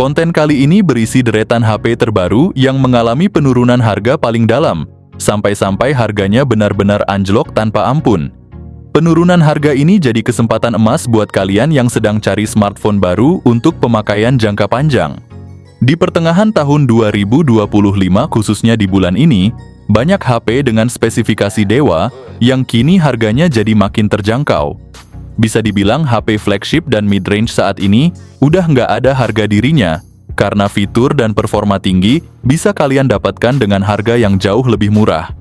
Konten kali ini berisi deretan HP terbaru yang mengalami penurunan harga paling dalam, sampai-sampai harganya benar-benar anjlok tanpa ampun. Penurunan harga ini jadi kesempatan emas buat kalian yang sedang cari smartphone baru untuk pemakaian jangka panjang. Di pertengahan tahun 2025 khususnya di bulan ini, banyak HP dengan spesifikasi dewa yang kini harganya jadi makin terjangkau. Bisa dibilang HP flagship dan mid-range saat ini udah nggak ada harga dirinya, karena fitur dan performa tinggi bisa kalian dapatkan dengan harga yang jauh lebih murah.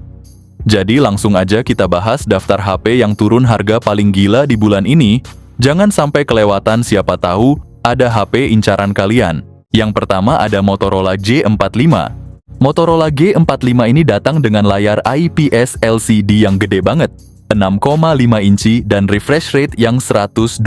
Jadi langsung aja kita bahas daftar HP yang turun harga paling gila di bulan ini. Jangan sampai kelewatan, siapa tahu ada HP incaran kalian. Yang pertama ada Motorola G45. Motorola G45 ini datang dengan layar IPS LCD yang gede banget, 6,5 inci dan refresh rate yang 120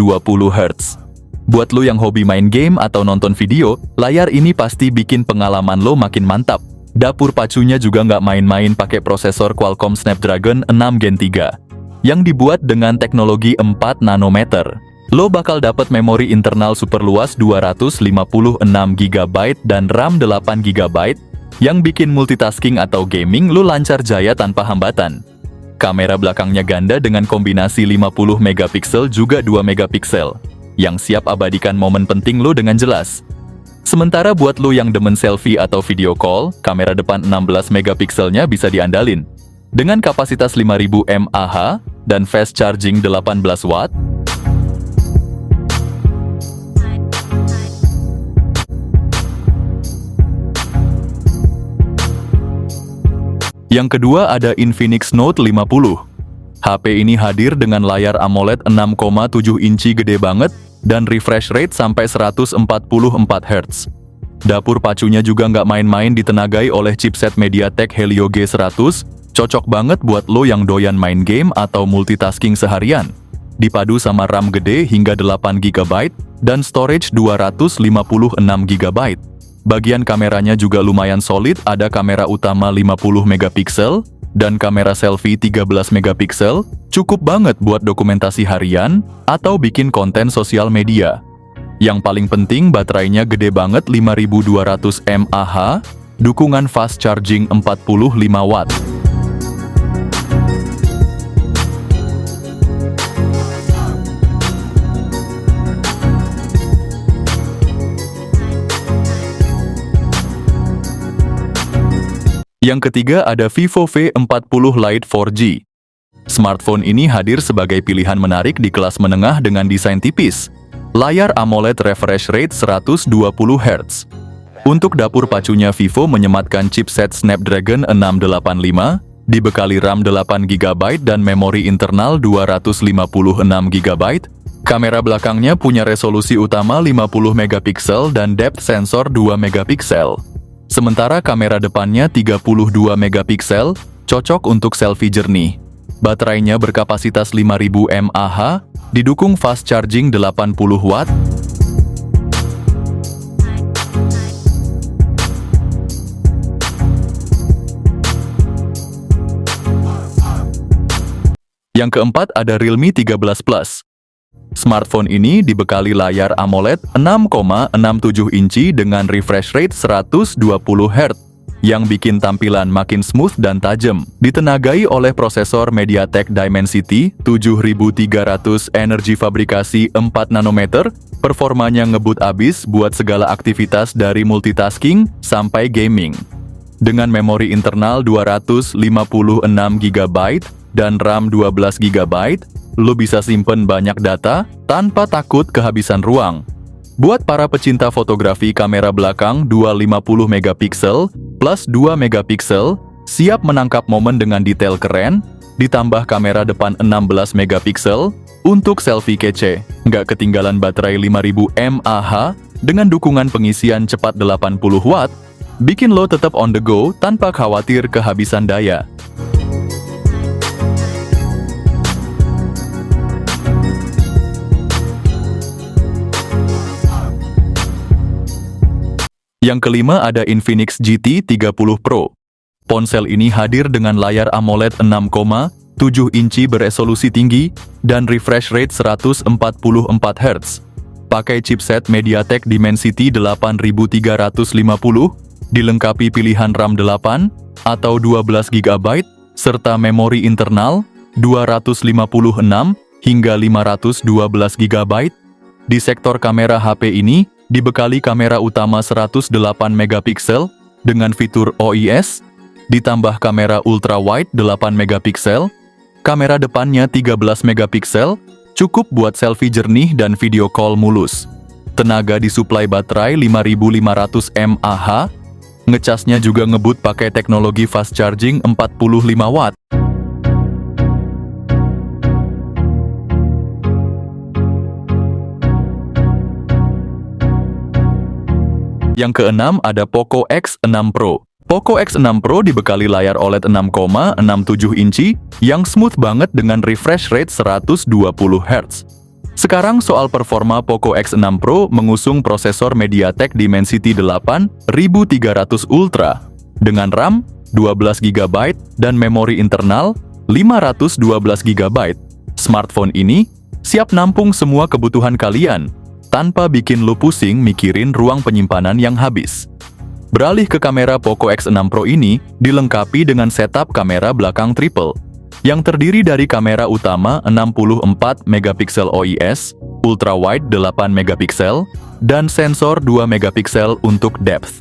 Hz. Buat lo yang hobi main game atau nonton video, layar ini pasti bikin pengalaman lo makin mantap. Dapur pacunya juga nggak main-main, pakai prosesor Qualcomm Snapdragon 6 Gen 3 yang dibuat dengan teknologi 4 nanometer. Lo bakal dapat memori internal super luas 256 GB dan RAM 8 GB yang bikin multitasking atau gaming lo lancar jaya tanpa hambatan. Kamera belakangnya ganda dengan kombinasi 50 megapiksel juga 2 megapiksel, yang siap abadikan momen penting lo dengan jelas. Sementara buat lo yang demen selfie atau video call, kamera depan 16 megapikselnya bisa diandalin. Dengan kapasitas 5000 mAh dan fast charging 18 watt, Yang kedua ada Infinix Note 50. HP ini hadir dengan layar AMOLED 6,7 inci gede banget dan refresh rate sampai 144 Hz. Dapur pacunya juga nggak main-main, ditenagai oleh chipset MediaTek Helio G100, cocok banget buat lo yang doyan main game atau multitasking seharian. Dipadu sama RAM gede hingga 8 GB dan storage 256 GB. Bagian kameranya juga lumayan solid, ada kamera utama 50 megapiksel dan kamera selfie 13 megapiksel, cukup banget buat dokumentasi harian atau bikin konten sosial media. Yang paling penting, baterainya gede banget, 5200 mAh, dukungan fast charging 45 watt. Yang ketiga ada Vivo V40 Lite 4G. Smartphone ini hadir sebagai pilihan menarik di kelas menengah dengan desain tipis. Layar AMOLED refresh rate 120 Hz. Untuk dapur pacunya, Vivo menyematkan chipset Snapdragon 685, dibekali RAM 8 GB dan memori internal 256 GB. Kamera belakangnya punya resolusi utama 50 megapiksel dan depth sensor 2 megapiksel. Sementara kamera depannya 32 megapiksel, cocok untuk selfie jernih. Baterainya berkapasitas 5000 mAh, didukung fast charging 80 watt. Yang keempat ada Realme 13 Plus. Smartphone ini dibekali layar AMOLED 6,67 inci dengan refresh rate 120 Hz, yang bikin tampilan makin smooth dan tajam. Ditenagai oleh prosesor MediaTek Dimensity 7300 energi fabrikasi 4 nanometer, performanya ngebut abis buat segala aktivitas dari multitasking sampai gaming. Dengan memori internal 256 GB dan RAM 12 GB, lo bisa simpen banyak data tanpa takut kehabisan ruang. Buat para pecinta fotografi, kamera belakang 250 megapiksel plus 2 megapiksel, siap menangkap momen dengan detail keren, ditambah kamera depan 16 megapiksel untuk selfie kece. Nggak ketinggalan baterai 5000 mAh dengan dukungan pengisian cepat 80 watt, bikin lo tetap on the go tanpa khawatir kehabisan daya. Yang kelima ada Infinix GT 30 Pro. Ponsel ini hadir dengan layar AMOLED 6,7 inci beresolusi tinggi dan refresh rate 144 Hz. pakai chipset MediaTek Dimensity 8350, dilengkapi pilihan RAM 8 atau 12 GB, serta memori internal 256 hingga 512 GB. Di sektor kamera HP ini dibekali kamera utama 108 megapiksel dengan fitur OIS, ditambah kamera ultrawide 8 megapiksel, kamera depannya 13 megapiksel, cukup buat selfie jernih dan video call mulus. Tenaga disuplai baterai 5500 mAh, ngecasnya juga ngebut pakai teknologi fast charging 45 watt. Yang keenam ada Poco X6 Pro. Poco X6 Pro dibekali layar OLED 6,67 inci yang smooth banget dengan refresh rate 120 Hz. Sekarang soal performa, Poco X6 Pro mengusung prosesor MediaTek Dimensity 8300 Ultra dengan RAM 12 GB dan memori internal 512 GB. Smartphone ini siap nampung semua kebutuhan kalian tanpa bikin lu pusing mikirin ruang penyimpanan yang habis. Beralih ke kamera, Poco X6 Pro ini dilengkapi dengan setup kamera belakang triple yang terdiri dari kamera utama 64 megapiksel OIS, ultrawide 8 megapiksel, dan sensor 2 megapiksel untuk depth.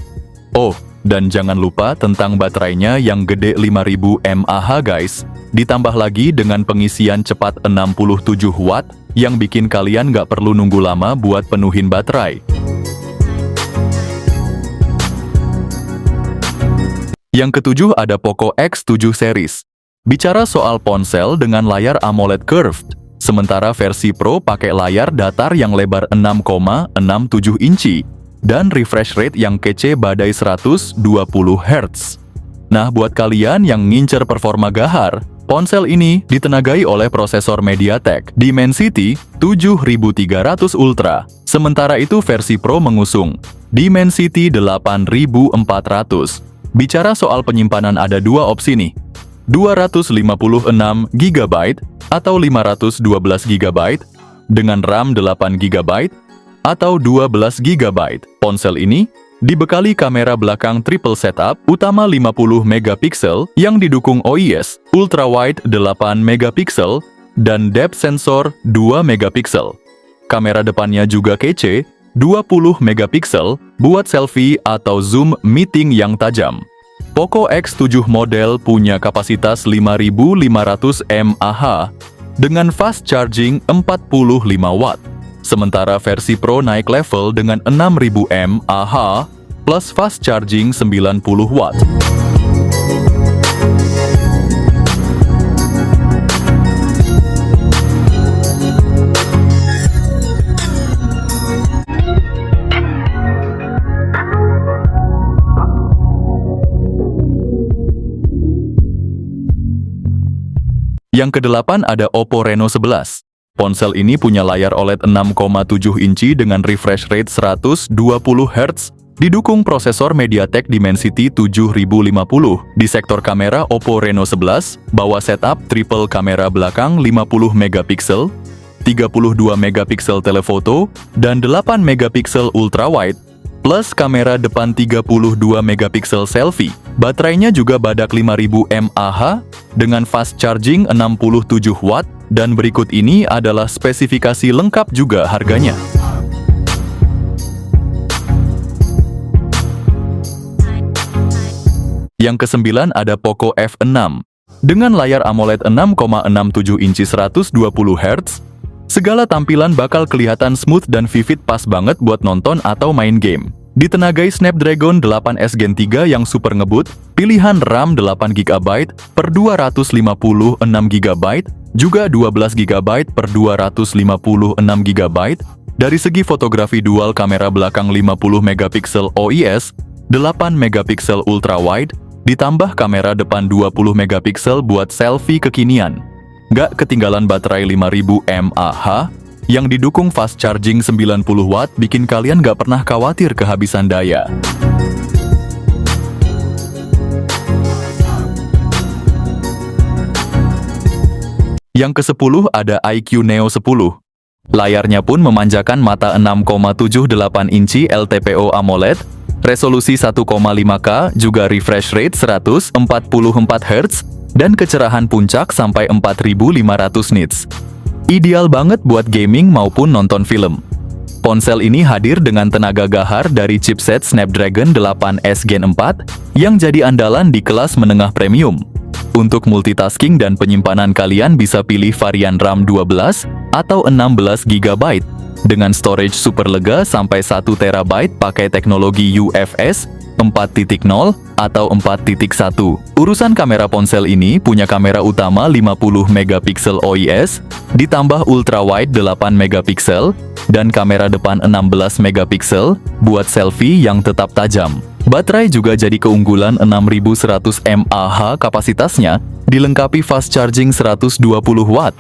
Oh, dan jangan lupa tentang baterainya yang gede 5000 mAh guys, ditambah lagi dengan pengisian cepat 67 watt yang bikin kalian nggak perlu nunggu lama buat penuhin baterai. Yang ketujuh ada Poco X7 series. Bicara soal ponsel dengan layar AMOLED curved, sementara versi Pro pakai layar datar yang lebar 6,67 inci dan refresh rate yang kece badai 120 Hz. Nah, buat kalian yang ngincer performa gahar, ponsel ini ditenagai oleh prosesor MediaTek Dimensity 7300 Ultra. Sementara itu versi Pro mengusung Dimensity 8400. Bicara soal penyimpanan ada dua opsi nih, 256 GB atau 512 GB dengan RAM 8 GB atau 12 GB. Ponsel ini dibekali kamera belakang triple setup utama 50 megapiksel yang didukung OIS, ultrawide 8 megapiksel, dan depth sensor 2 megapiksel. Kamera depannya juga kece, 20 megapiksel buat selfie atau zoom meeting yang tajam. Poco X7 model punya kapasitas 5500 mAh dengan fast charging 45 watt. Sementara versi Pro naik level dengan 6000 mAh plus fast charging 90 watt. Yang kedelapan ada Oppo Reno 11. Ponsel ini punya layar OLED 6,7 inci dengan refresh rate 120 Hz, didukung prosesor MediaTek Dimensity 7050. Di sektor kamera, Oppo Reno 11 bawa setup triple kamera belakang 50 megapiksel, 32 megapiksel telefoto, dan 8 megapiksel ultrawide, plus kamera depan 32 megapiksel selfie. Baterainya juga badak 5000 mAh dengan fast charging 67 watt, dan berikut ini adalah spesifikasi lengkap juga harganya. Yang kesembilan ada Poco F6. Dengan layar AMOLED 6,67 inci 120 Hz, segala tampilan bakal kelihatan smooth dan vivid, pas banget buat nonton atau main game. Ditenagai Snapdragon 8S Gen 3 yang super ngebut, pilihan RAM 8 GB per 256 GB, juga 12 GB per 256 GB. Dari segi fotografi, dual kamera belakang 50 megapiksel OIS, 8 megapiksel ultrawide, ditambah kamera depan 20 megapiksel buat selfie kekinian. Nggak ketinggalan baterai 5000 mAh, yang didukung fast charging 90 watt, bikin kalian gak pernah khawatir kehabisan daya. Yang ke-10 ada iQOO Neo 10. Layarnya pun memanjakan mata 6,78 inci LTPO AMOLED, resolusi 1,5K, juga refresh rate 144 Hz, dan kecerahan puncak sampai 4500 nits. Ideal banget buat gaming maupun nonton film. Ponsel ini hadir dengan tenaga gahar dari chipset Snapdragon 8S Gen 4 yang jadi andalan di kelas menengah premium. Untuk multitasking dan penyimpanan kalian bisa pilih varian RAM 12 atau 16 GB dengan storage super lega sampai 1 TB pakai teknologi UFS 4.0 atau 4.1. Urusan kamera ponsel ini punya kamera utama 50 megapiksel OIS, ditambah ultrawide 8 megapiksel, dan kamera depan 16 megapiksel buat selfie yang tetap tajam. Baterai juga jadi keunggulan 6100 mAh kapasitasnya, dilengkapi fast charging 120 watt.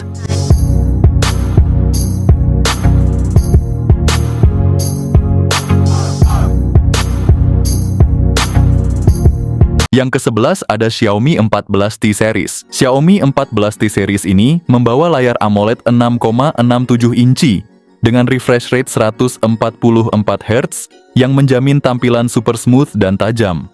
Yang ke-11 ada Xiaomi 14T Series. Xiaomi 14T Series ini membawa layar AMOLED 6,67 inci dengan refresh rate 144 Hz yang menjamin tampilan super smooth dan tajam.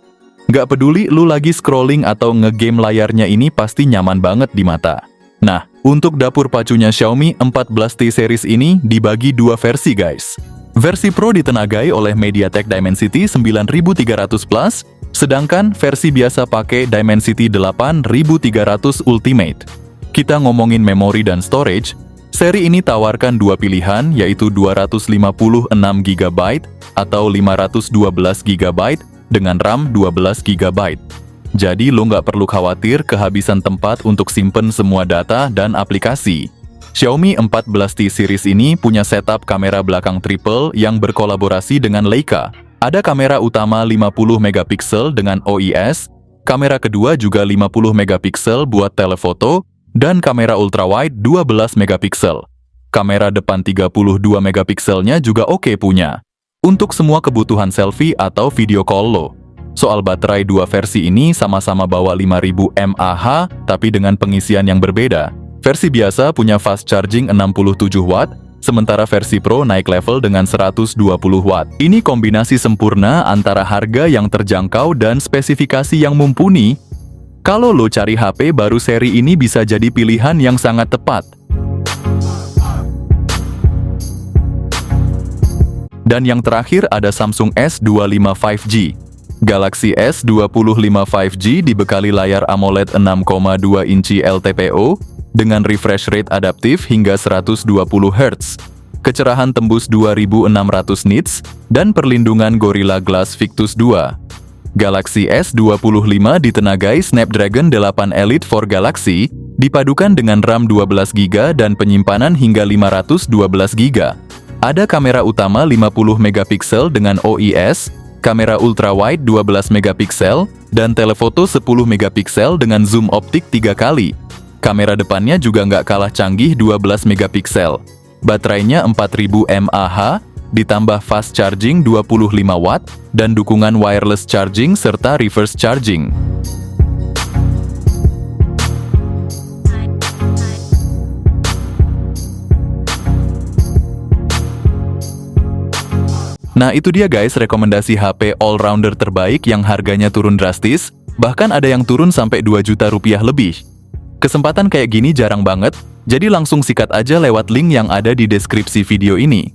Nggak peduli lu lagi scrolling atau ngegame, layarnya ini pasti nyaman banget di mata. Nah, untuk dapur pacunya Xiaomi 14T Series ini dibagi dua versi guys. Versi Pro ditenagai oleh MediaTek Dimensity 9300 Plus, sedangkan versi biasa pakai Dimensity 8300 Ultimate. Kita ngomongin memori dan storage, seri ini tawarkan dua pilihan, yaitu 256 GB atau 512 GB dengan RAM 12 GB. Jadi lo nggak perlu khawatir kehabisan tempat untuk simpen semua data dan aplikasi. Xiaomi 14T Series ini punya setup kamera belakang triple yang berkolaborasi dengan Leica. Ada kamera utama 50 megapiksel dengan OIS, kamera kedua juga 50 megapiksel buat telefoto, dan kamera ultrawide 12 megapiksel. Kamera depan 32 megapikselnya juga oke punya. Untuk semua kebutuhan selfie atau video call lo. Soal baterai, dua versi ini sama-sama bawa 5000 mAh, tapi dengan pengisian yang berbeda. Versi biasa punya fast charging 67 watt, sementara versi Pro naik level dengan 120 watt. Ini kombinasi sempurna antara harga yang terjangkau dan spesifikasi yang mumpuni. Kalau lo cari HP baru, seri ini bisa jadi pilihan yang sangat tepat. Dan yang terakhir ada Samsung S25 5G. Galaxy S25 5G dibekali layar AMOLED 6,2 inci LTPO dengan refresh rate adaptif hingga 120 Hz, kecerahan tembus 2600 nits, dan perlindungan Gorilla Glass Victus 2. Galaxy S25 ditenagai Snapdragon 8 Elite for Galaxy, dipadukan dengan RAM 12GB dan penyimpanan hingga 512GB. Ada kamera utama 50 megapiksel dengan OIS, kamera ultrawide 12 megapiksel, dan telefoto 10 megapiksel dengan zoom optik 3 kali. Kamera depannya juga nggak kalah canggih, 12 megapiksel. Baterainya 4000 mAh, ditambah fast charging 25 watt, dan dukungan wireless charging serta reverse charging. Nah itu dia guys, rekomendasi HP all-rounder terbaik yang harganya turun drastis, bahkan ada yang turun sampai 2 juta rupiah lebih. Kesempatan kayak gini jarang banget, jadi langsung sikat aja lewat link yang ada di deskripsi video ini.